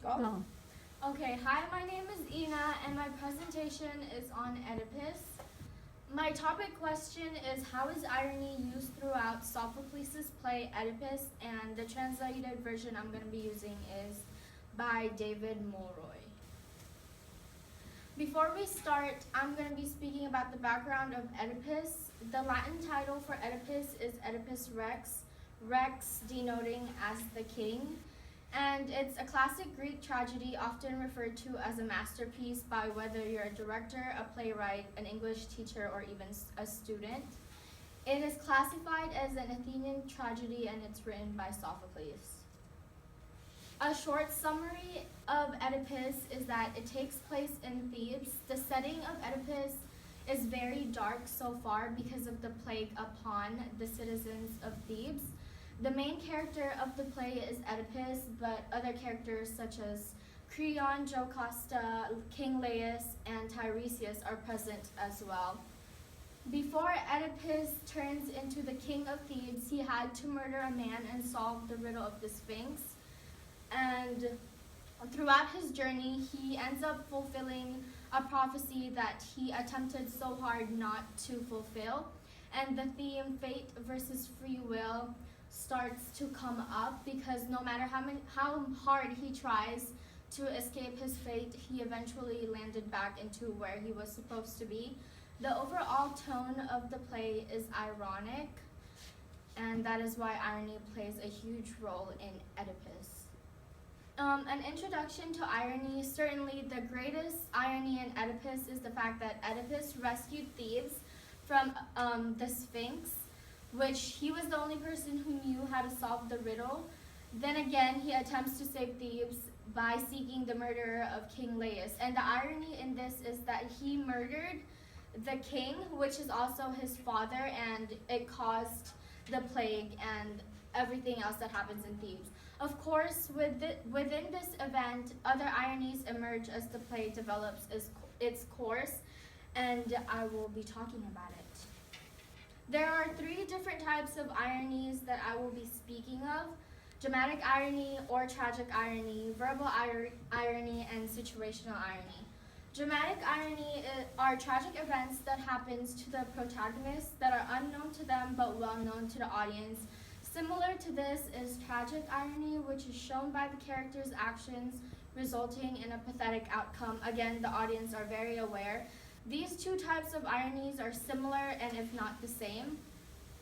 Go. Okay, hi, my name is Ina, and my presentation is on Oedipus. My topic question is, how is irony used throughout Sophocles' play Oedipus? And the translated version I'm going to be using is by David Mulroy. Before we start, I'm going to be speaking about the background of Oedipus. The Latin title for Oedipus is Oedipus Rex, Rex denoting as the king. And it's a classic Greek tragedy often referred to as a masterpiece by whether you're a director, a playwright, an English teacher, or even a student. It is classified as an Athenian tragedy and it's written by Sophocles. A short summary of Oedipus is that it takes place in Thebes. The setting of Oedipus is very dark so far because of the plague upon the citizens of Thebes. The main character of the play is Oedipus, but other characters such as Creon, Jocasta, King Laius, and Tiresias are present as well. Before Oedipus turns into the king of Thebes, he had to murder a man and solve the riddle of the Sphinx. And throughout his journey, he ends up fulfilling a prophecy that he attempted so hard not to fulfill. And the theme, fate versus free will, starts to come up because no matter how hard he tries to escape his fate, he eventually landed back into where he was supposed to be. The overall tone of the play is ironic, and that is why irony plays a huge role in Oedipus. An introduction to irony. Certainly the greatest irony in Oedipus is the fact that Oedipus rescued Thebes from the Sphinx, which he was the only person who knew how to solve the riddle. Then again, he attempts to save Thebes by seeking the murder of King Laius. And the irony in this is that he murdered the king, which is also his father, and it caused the plague and everything else that happens in Thebes. Of course, within this event, other ironies emerge as the play develops its course, and I will be talking about it. There are 3 different types of ironies that I will be speaking of: dramatic irony or tragic irony, verbal irony, and situational irony. Dramatic irony are tragic events that happens to the protagonist that are unknown to them but well known to the audience. Similar to this is tragic irony, which is shown by the character's actions resulting in a pathetic outcome. Again, the audience are very aware. These 2 types of ironies are similar and if not the same.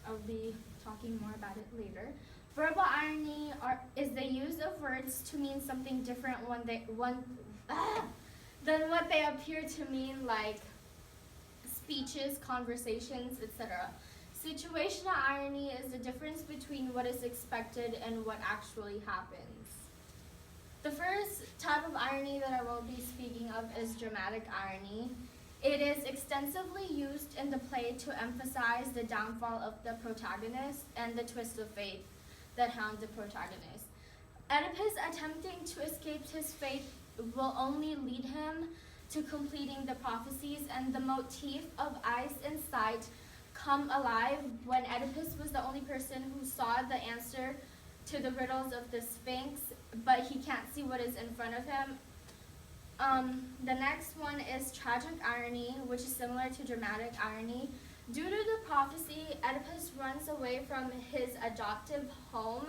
I'll be talking more about it later. Verbal irony is the use of words to mean something different than what they appear to mean, like speeches, conversations, etc. Situational irony is the difference between what is expected and what actually happens. The first type of irony that I will be speaking of is dramatic irony. It is extensively used in the play to emphasize the downfall of the protagonist and the twist of fate that hound the protagonist. Oedipus attempting to escape his fate will only lead him to completing the prophecies, and the motif of eyes and sight come alive when Oedipus was the only person who saw the answer to the riddles of the Sphinx, but he can't see what is in front of him. The next one is tragic irony, which is similar to dramatic irony. Due to the prophecy, Oedipus runs away from his adoptive home,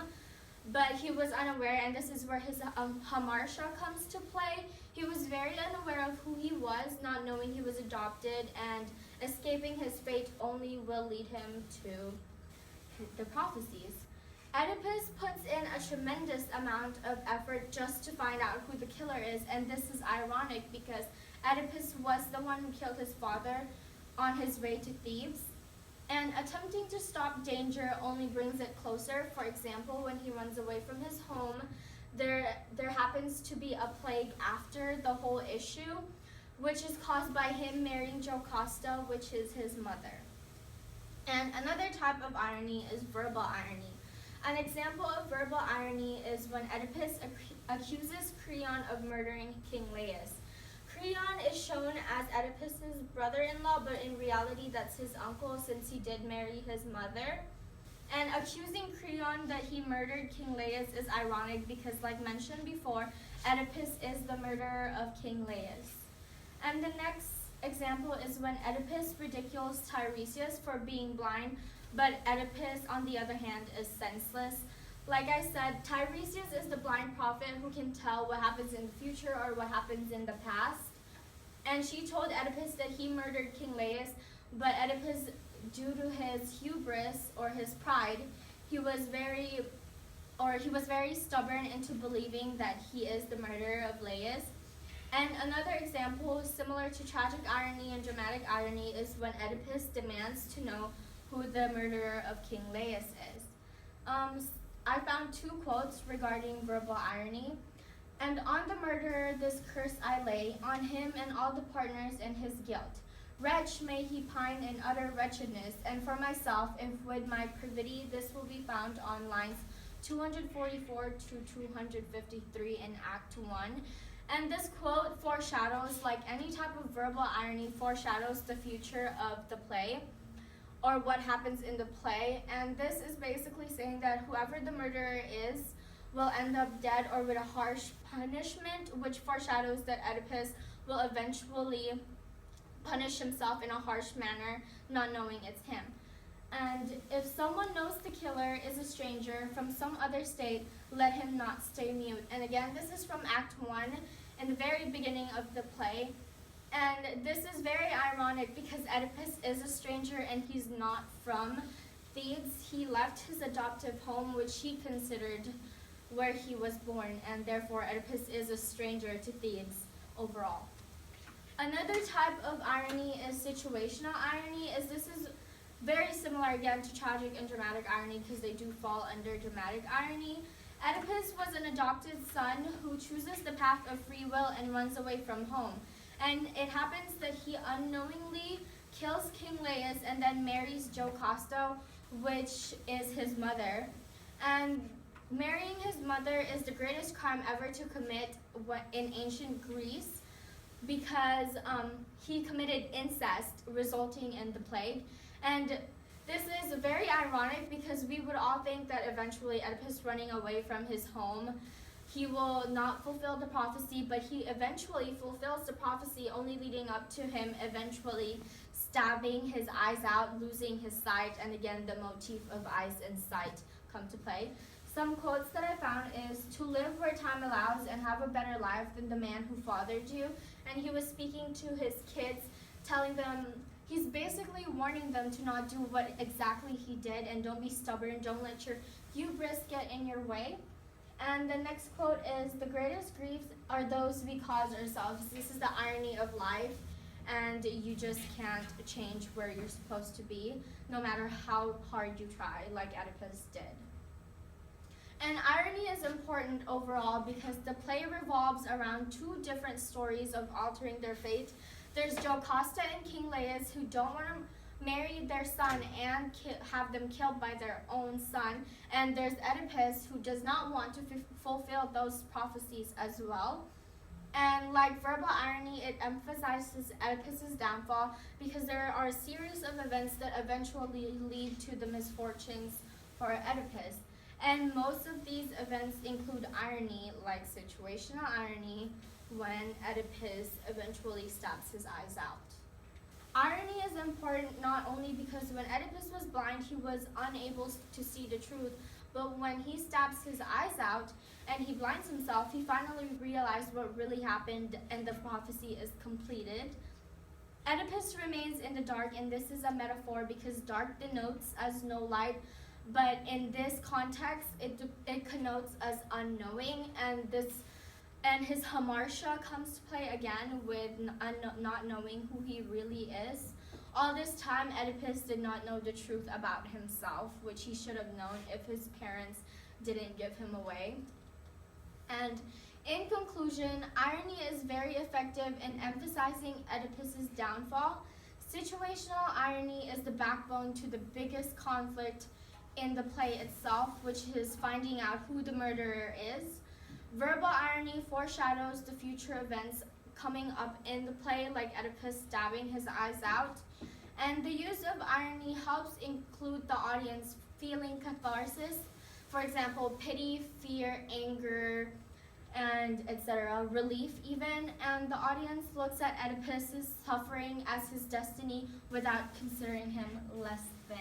but he was unaware, and this is where his hamartia comes to play. He was very unaware of who he was, not knowing he was adopted, and escaping his fate only will lead him to the prophecies. Oedipus puts in a tremendous amount of effort just to find out who the killer is, and this is ironic because Oedipus was the one who killed his father on his way to Thebes. And attempting to stop danger only brings it closer. For example, when he runs away from his home, there happens to be a plague after the whole issue, which is caused by him marrying Jocasta, which is his mother. And another type of irony is verbal irony. An example of verbal irony is when Oedipus accuses Creon of murdering King Laius. Creon is shown as Oedipus's brother-in-law, but in reality that's his uncle since he did marry his mother. And accusing Creon that he murdered King Laius is ironic because, like mentioned before, Oedipus is the murderer of King Laius. And the next example is when Oedipus ridicules Tiresias for being blind, but Oedipus, on the other hand, is senseless. Like I said, Tiresias is the blind prophet who can tell what happens in the future or what happens in the past. And she told Oedipus that he murdered King Laius, but Oedipus, due to his hubris or his pride, he was very stubborn into believing that he is the murderer of Laius. And another example, similar to tragic irony and dramatic irony, is when Oedipus demands to know who the murderer of King Laius is. I found 2 quotes regarding verbal irony. And on the murderer this curse I lay, on him and all the partners in his guilt. Wretch may he pine in utter wretchedness, and for myself, if with my privity this will be found on lines 244 to 253 in Act 1. And this quote foreshadows, like any type of verbal irony, foreshadows the future of the play or what happens in the play. And this is basically saying that whoever the murderer is will end up dead or with a harsh punishment, which foreshadows that Oedipus will eventually punish himself in a harsh manner, not knowing it's him. And if someone knows the killer is a stranger from some other state, let him not stay mute. And again, this is from Act 1 in the very beginning of the play. And this is very ironic because Oedipus is a stranger and he's not from Thebes. He left his adoptive home, which he considered where he was born, and therefore Oedipus is a stranger to Thebes overall. Another type of irony is situational irony, as this is very similar again to tragic and dramatic irony because they do fall under dramatic irony. Oedipus was an adopted son who chooses the path of free will and runs away from home. And it happens that he unknowingly kills King Laius and then marries Jocasta, which is his mother. And marrying his mother is the greatest crime ever to commit in ancient Greece because he committed incest, resulting in the plague. And this is very ironic because we would all think that eventually Oedipus running away from his home, he will not fulfill the prophecy, but he eventually fulfills the prophecy, only leading up to him eventually stabbing his eyes out, losing his sight, and again the motif of eyes and sight come to play. Some quotes that I found is, to live where time allows and have a better life than the man who fathered you. And he was speaking to his kids, telling them, he's basically warning them to not do what exactly he did and don't be stubborn, don't let your hubris get in your way. And the next quote is, the greatest griefs are those we cause ourselves. This is the irony of life, and you just can't change where you're supposed to be, no matter how hard you try, like Oedipus did. And irony is important overall because the play revolves around 2 different stories of altering their fate. There's Jocasta and King Laius who don't want to marry their son and have them killed by their own son. And there's Oedipus who does not want to fulfill those prophecies as well. And like verbal irony, it emphasizes Oedipus's downfall because there are a series of events that eventually lead to the misfortunes for Oedipus. And most of these events include irony, like situational irony, when Oedipus eventually stabs his eyes out. Irony is important not only because when Oedipus was blind, he was unable to see the truth, but when he stabs his eyes out and he blinds himself, he finally realized what really happened and the prophecy is completed. Oedipus remains in the dark, and this is a metaphor because dark denotes as no light, but in this context, it connotes as unknowing, and his hamartia comes to play again with not knowing who he really is. All this time, Oedipus did not know the truth about himself, which he should have known if his parents didn't give him away. And in conclusion, irony is very effective in emphasizing Oedipus's downfall. Situational irony is the backbone to the biggest conflict in the play itself, which is finding out who the murderer is. Verbal irony foreshadows the future events coming up in the play, like Oedipus stabbing his eyes out. And the use of irony helps include the audience feeling catharsis. For example, pity, fear, anger, and etc. Relief even. And the audience looks at Oedipus's suffering as his destiny without considering him less than.